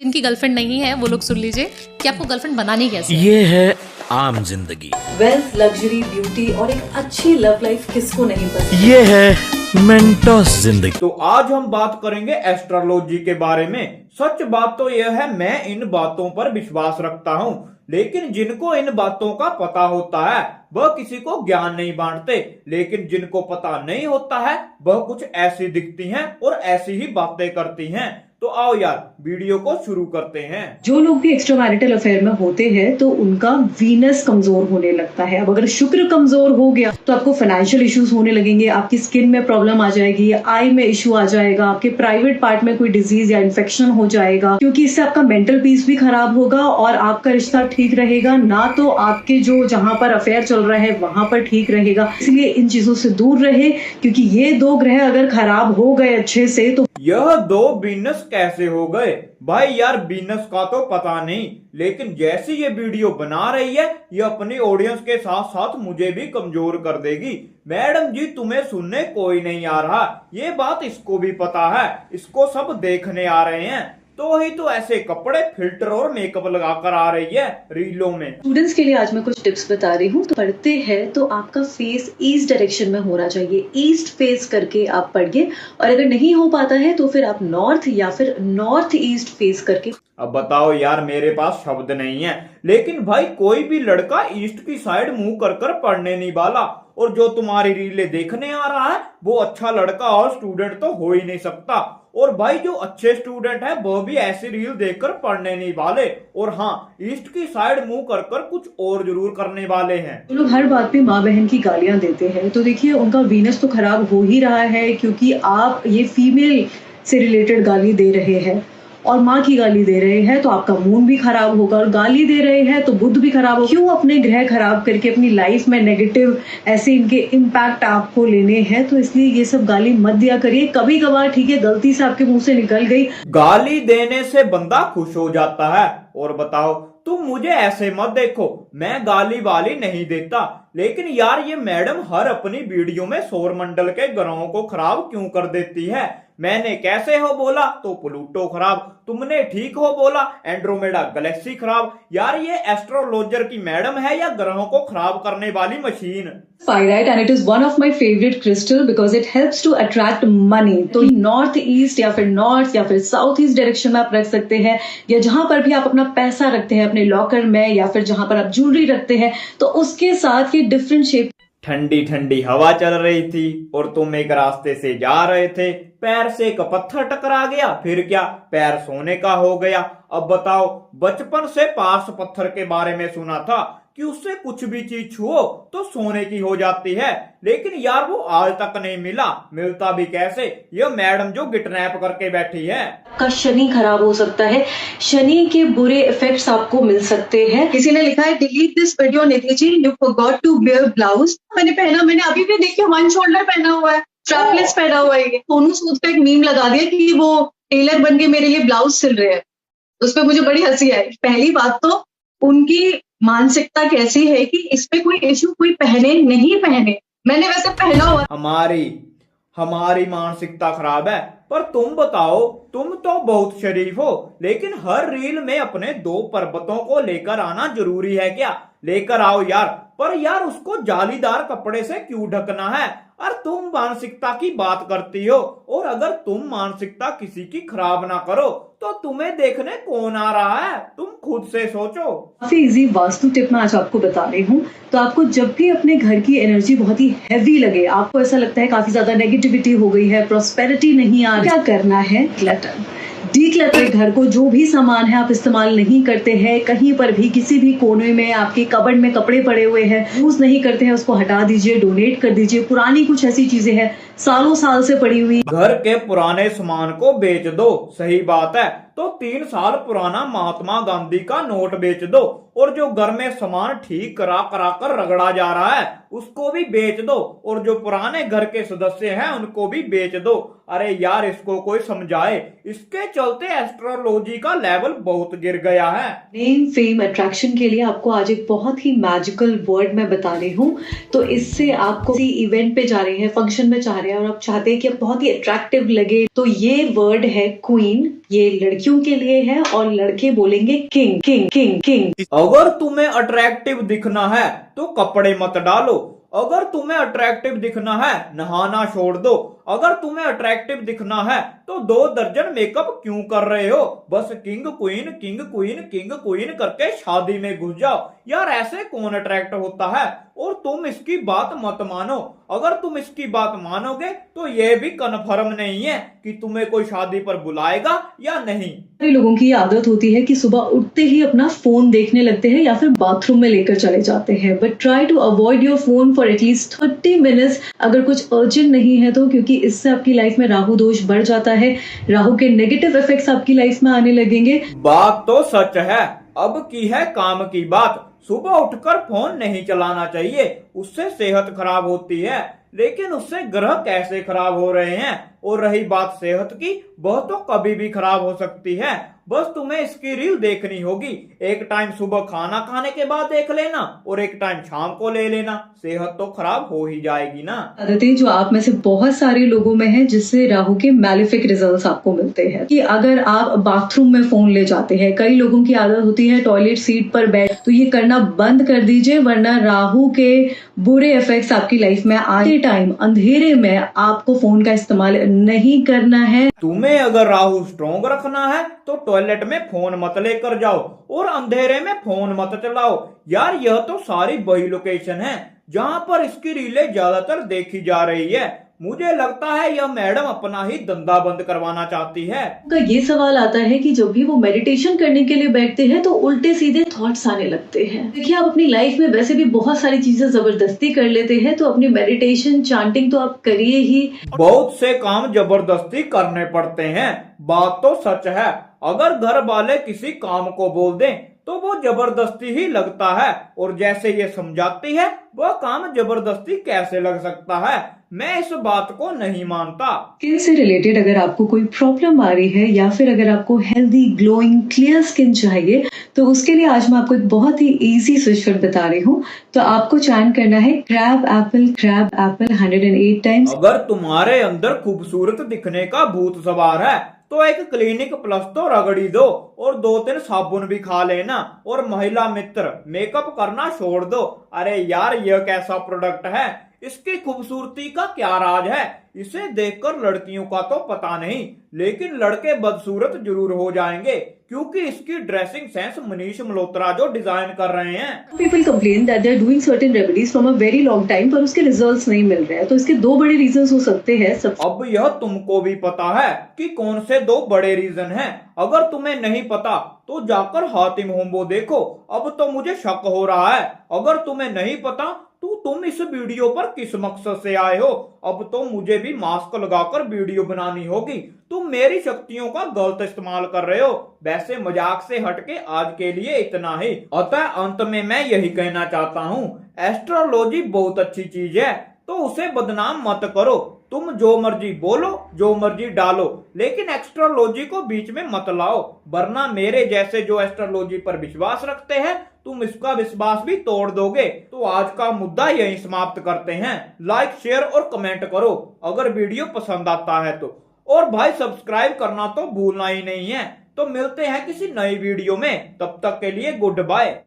इनकी गर्लफ्रेंड नहीं है वो लोग सुन लीजिए कि आपको गर्लफ्रेंड बनानी कैसे है। ये है आम जिंदगी। वेल्थ, लग्जरी, ब्यूटी और एक अच्छी लव लाइफ किसको नहीं पसंद। ये है मेंटोस जिंदगी। तो आज हम बात करेंगे एस्ट्रोलॉजी के बारे में। सच बात तो यह है, मैं इन बातों पर विश्वास रखता हूँ, लेकिन जिनको इन बातों का पता होता है वह किसी को ज्ञान नहीं बांटते, लेकिन जिनको पता नहीं होता है वह कुछ ऐसी दिखती हैं और ऐसी ही बातें करती हैं। तो आओ यार वीडियो को शुरू करते हैं। जो लोग भी एक्स्ट्रा मैरिटल अफेयर में होते हैं तो उनका वीनस कमजोर होने लगता है। अब अगर शुक्र कमजोर हो गया तो आपको फाइनेंशियल इश्यूज होने लगेंगे, आपकी स्किन में प्रॉब्लम आ जाएगी, आई में इश्यू आ जाएगा, आपके प्राइवेट पार्ट में कोई डिजीज या इन्फेक्शन हो जाएगा, क्योंकि इससे आपका मेंटल पीस भी खराब होगा और आपका रिश्ता ठीक रहेगा ना, तो आपके जो जहां पर अफेयर चल रहा है वहां पर ठीक रहेगा। इसलिए इन चीजों से दूर रहे, क्योंकि ये दो ग्रह अगर खराब हो गए अच्छे से तो यह दो वीनस कैसे हो गए भाई यार, वीनस का तो पता नहीं, लेकिन जैसी ये वीडियो बना रही है ये अपनी ऑडियंस के साथ साथ मुझे भी कमजोर कर देगी। मैडम जी तुम्हें सुनने कोई नहीं आ रहा, ये बात इसको भी पता है, इसको सब देखने आ रहे हैं, तो ही तो ऐसे कपड़े, फिल्टर और मेकअप लगाकर आ रही है रीलों में। स्टूडेंट्स के लिए आज मैं कुछ टिप्स बता रही हूँ। तो पढ़ते हैं तो आपका फेस ईस्ट डायरेक्शन में होना चाहिए, ईस्ट फेस करके आप पढ़िए, और अगर नहीं हो पाता है तो फिर आप नॉर्थ या फिर नॉर्थ ईस्ट फेस करके। अब बताओ यार, मेरे पास शब्द नहीं है, लेकिन भाई कोई भी लड़का ईस्ट की साइड मुंह कर कर पढ़ने नहीं वाला, और जो तुम्हारी रीलें देखने आ रहा है वो अच्छा लड़का और स्टूडेंट तो हो ही नहीं सकता। और भाई जो अच्छे स्टूडेंट है वो भी ऐसी रील देखकर पढ़ने नहीं वाले, और हाँ ईस्ट की साइड मुंह कर कर कुछ और जरूर करने वाले हैं। जो लोग हर बात पे माँ बहन की गालियां देते हैं तो देखिए उनका वीनस तो खराब हो ही रहा है, क्योंकि आप ये फीमेल से रिलेटेड गाली दे रहे हैं और माँ की गाली दे रहे हैं, तो आपका मूड भी खराब होगा, और गाली दे रहे हैं तो बुध भी खराब होगा। क्यों अपने ग्रह खराब करके अपनी लाइफ में नेगेटिव ऐसे इनके इम्पैक्ट आपको लेने हैं, तो इसलिए ये सब गाली मत दिया करिए। कभी कभार ठीक है, गलती से आपके मुंह से निकल गई। गाली देने से बंदा खुश हो जाता है। और बताओ तुम मुझे ऐसे मत देखो, मैं गाली वाली नहीं देता, लेकिन यार ये मैडम हर अपनी वीडियो में सौर मंडल के ग्रहों को खराब क्यों कर देती है। मैंने कैसे हो बोला तो प्लूटो खराब, तुमने ठीक हो बोला एंड्रोमेडा गैलेक्सी खराब। यार ये एस्ट्रोलॉजर की मैडम है या ग्रहों को खराब करने वाली machine. Pyrite and it is one of my favorite crystal because it helps to attract money। तो नॉर्थ ईस्ट या फिर नॉर्थ या फिर साउथ ईस्ट डायरेक्शन में आप रख सकते हैं, या जहां पर भी आप अपना पैसा रखते हैं अपने लॉकर में, या फिर जहां पर आप ज्वेलरी रखते हैं, तो उसके साथ ये डिफरेंट शेप। ठंडी ठंडी हवा चल रही थी और तुम एक रास्ते से जा रहे थे, पैर से एक पत्थर टकरा गया, फिर क्या पैर सोने का हो गया। अब बताओ, बचपन से पार्स पत्थर के बारे में सुना था कि उससे कुछ भी चीज छुओ तो सोने की हो जाती है, लेकिन यार वो आज तक नहीं मिला, मिलता भी कैसे। ये मैडम जो गिटनैप करके बैठी है, का शनि खराब हो सकता है, शनि के बुरे इफेक्ट्स आपको मिल सकते हैं। किसी ने लिखा है delete this video Nidhi ji, you forgot to wear blouse. मैंने पहना, मैंने अभी भी देखिए वन शोल्डर पहना हुआ है, स्ट्रैपलेस पहना हुआ है। सोनू सूद पे एक मीम लगा दिया कि वो टेलर बन के मेरे लिए ब्लाउज सिल रहे हैं, उस पर मुझे बड़ी हंसी आई। पहली बात तो उनकी मानसिकता कैसी है कि इस पे कोई इश्यू, कोई पहने नहीं पहने, मैंने वैसे पहना हुआ। हमारी मानसिकता खराब है। पर तुम बताओ, तुम तो बहुत शरीफ हो, लेकिन हर रील में अपने दो पर्वतों को लेकर आना जरूरी है क्या? लेकर आओ यार, पर यार उसको जालीदार कपड़े से क्यों ढकना है? और तुम मानसिकता की बात करती हो, और अगर तुम मानसिकता किसी की खराब ना करो तो तुम्हें देखने कौन आ रहा है? तुम खुद से सोचो। काफी इजी वास्तु टिप मैं आज आपको बता रही हूँ। तो आपको जब भी अपने घर की एनर्जी बहुत ही हैवी लगे, आपको ऐसा लगता है काफी ज्यादा नेगेटिविटी हो गई है, प्रॉस्पेरिटी नहीं आ रही, क्या करना है? क्लटर, डीक्लटर घर को, जो भी सामान है आप इस्तेमाल नहीं करते हैं, कहीं पर भी किसी भी कोने में आपके कबर्ड में कपड़े पड़े हुए हैं, यूज नहीं करते हैं, उसको हटा दीजिए, डोनेट कर दीजिए। पुरानी कुछ ऐसी चीजें हैं सालों साल से पड़ी हुई, घर के पुराने सामान को बेच दो, सही बात है, तो 3 साल पुराना महात्मा गांधी का नोट बेच दो, और जो घर में सामान ठीक करा कर रगड़ा जा रहा है उसको भी बेच दो, और जो पुराने घर के सदस्य हैं उनको भी बेच दो। अरे यार इसको कोई समझाए, इसके चलते एस्ट्रोलॉजी का लेवल बहुत गिर गया है। नेम फेम अट्रैक्शन के लिए आपको आज एक बहुत ही मैजिकल वर्ड मैं बता रही हूँ। तो इससे आपको किसी इवेंट पे जा रहे हैं, फंक्शन में जा रहे हैं, और आप चाहते हैं कि आप बहुत ही अट्रैक्टिव लगे, तो ये वर्ड है क्वीन। ये लड़की लड़कियों के लिए है और लड़के बोलेंगे किंग किंग किंग किंग। अगर तुम्हें अट्रैक्टिव दिखना है तो कपड़े मत डालो, अगर तुम्हें अट्रैक्टिव दिखना है नहाना छोड़ दो, अगर तुम्हें अट्रैक्टिव दिखना है तो 2 दर्जन मेकअप क्यों कर रहे हो, बस king queen king queen king queen करके शादी में घुस जाओ। यार ऐसे कौन अट्रैक्ट होता है, और तुम इसकी बात मत मानो। अगर तुम इसकी बात मानोगे तो ये भी कन्फर्म नहीं है कि तुम्हें कोई शादी पर बुलाएगा या नहीं। कई लोगों की आदत होती है कि सुबह उठते ही अपना फोन देखने लगते हैं या फिर बाथरूम में लेकर चले जाते हैं, but try to avoid your phone for at least 30 minutes अगर कुछ अर्जेंट नहीं है तो, क्योंकि इससे आपकी लाइफ में राहु दोष बढ़ जाता है, राहु के नेगेटिव इफेक्ट्स आपकी लाइफ में आने लगेंगे। बात तो सच है, अब की है काम की बात। सुबह उठकर फोन नहीं चलाना चाहिए, उससे सेहत खराब होती है, लेकिन उससे ग्रह कैसे खराब हो रहे हैं। और रही बात सेहत की, वह तो कभी भी खराब हो सकती है, बस तुम्हें इसकी रील देखनी होगी। एक टाइम सुबह खाना खाने के बाद देख लेना और एक टाइम शाम को ले लेना, सेहत तो खराब हो ही जाएगी ना। आदतें जो आप में से बहुत सारे लोगों में है जिससे राहु के मैलिफिक रिजल्ट्स आपको मिलते हैं, कि अगर आप बाथरूम में फोन ले जाते हैं, कई लोगों की आदत होती है टॉयलेट सीट पर बैठ, तो ये करना बंद कर दीजिए, वरना राहु के बुरे इफेक्ट्स आपकी लाइफ में आते टाइम अंधेरे में आपको फोन का इस्तेमाल नहीं करना है। तुम्हें अगर राहु स्ट्रॉन्ग रखना है तो टॉयलेट में फोन मत लेकर जाओ और अंधेरे में फोन मत चलाओ। यार यह तो सारी वही लोकेशन है जहां पर इसकी रीलें ज्यादातर देखी जा रही है। मुझे लगता है यह मैडम अपना ही धंधा बंद करवाना चाहती है। उनका ये सवाल आता है कि जब भी वो मेडिटेशन करने के लिए बैठते हैं तो उल्टे सीधे थॉट्स आने लगते हैं। देखिए, आप अपनी लाइफ में वैसे भी बहुत सारी चीजें जबरदस्ती कर लेते हैं, तो अपनी मेडिटेशन चांटिंग तो आप करिए ही। बहुत से काम जबरदस्ती करने पड़ते हैं, बात तो सच है। अगर घर वाले किसी काम को बोल दें तो वो जबरदस्ती ही लगता है, और जैसे ये समझाती है वह काम जबरदस्ती कैसे लग सकता है। मैं इस बात को नहीं मानता। स्किन से रिलेटेड अगर आपको कोई प्रॉब्लम आ रही है या फिर अगर आपको हेल्दी ग्लोइंग क्लियर स्किन चाहिए, तो उसके लिए आज मैं आपको एक बहुत ही इजी स्विच बता रही हूँ। तो आपको चयन करना है क्रैब एप्पल 108 टाइम्स। अगर तुम्हारे अंदर खूबसूरत दिखने का भूत सवार है तो एक क्लिनिक प्लस तो रगड़ी दो और 2-3 साबुन भी खा लेना, और महिला मित्र मेकअप करना छोड़ दो। अरे यार यह कैसा प्रोडक्ट है, इसकी खूबसूरती का क्या राज है। इसे देखकर लड़कियों का तो पता नहीं, लेकिन लड़के बदसूरत जरूर हो जाएंगे, क्योंकि इसकी ड्रेसिंग सेंस मनीष मल्होत्रा जो डिजाइन कर रहे हैं। People complain that they are doing certain remedies from a very long time, पर उसके रिजल्ट्स नहीं मिल रहे हैं। तो इसके 2 बड़े रीजंस हो सकते हैं। अब यह तुमको भी पता है कि कौन से 2 बड़े रीजन हैं। अगर तुम्हें नहीं पता तो जाकर हातिम होम्बो देखो। अब तो मुझे शक हो रहा है, अगर तुम्हें नहीं पता तो तुम इस वीडियो पर किस मकसद से आए हो। अब तो मुझे भी मास्क लगाकर वीडियो बनानी होगी। तुम मेरी शक्तियों का गलत इस्तेमाल कर रहे हो। वैसे मजाक से हटके आज के लिए इतना ही। अतः अंत में मैं यही कहना चाहता हूँ, एस्ट्रोलॉजी बहुत अच्छी चीज है, तो उसे बदनाम मत करो। तुम जो मर्जी बोलो, जो मर्जी डालो, लेकिन एस्ट्रोलॉजी को बीच में मत लाओ, वरना मेरे जैसे जो एस्ट्रोलॉजी पर विश्वास रखते हैं तुम इसका विश्वास भी तोड़ दोगे। तो आज का मुद्दा यहीं समाप्त करते हैं। लाइक, शेयर और कमेंट करो अगर वीडियो पसंद आता है तो, और भाई सब्सक्राइब करना तो भूलना ही नहीं है। तो मिलते हैं किसी नई वीडियो में, तब तक के लिए गुड बाय।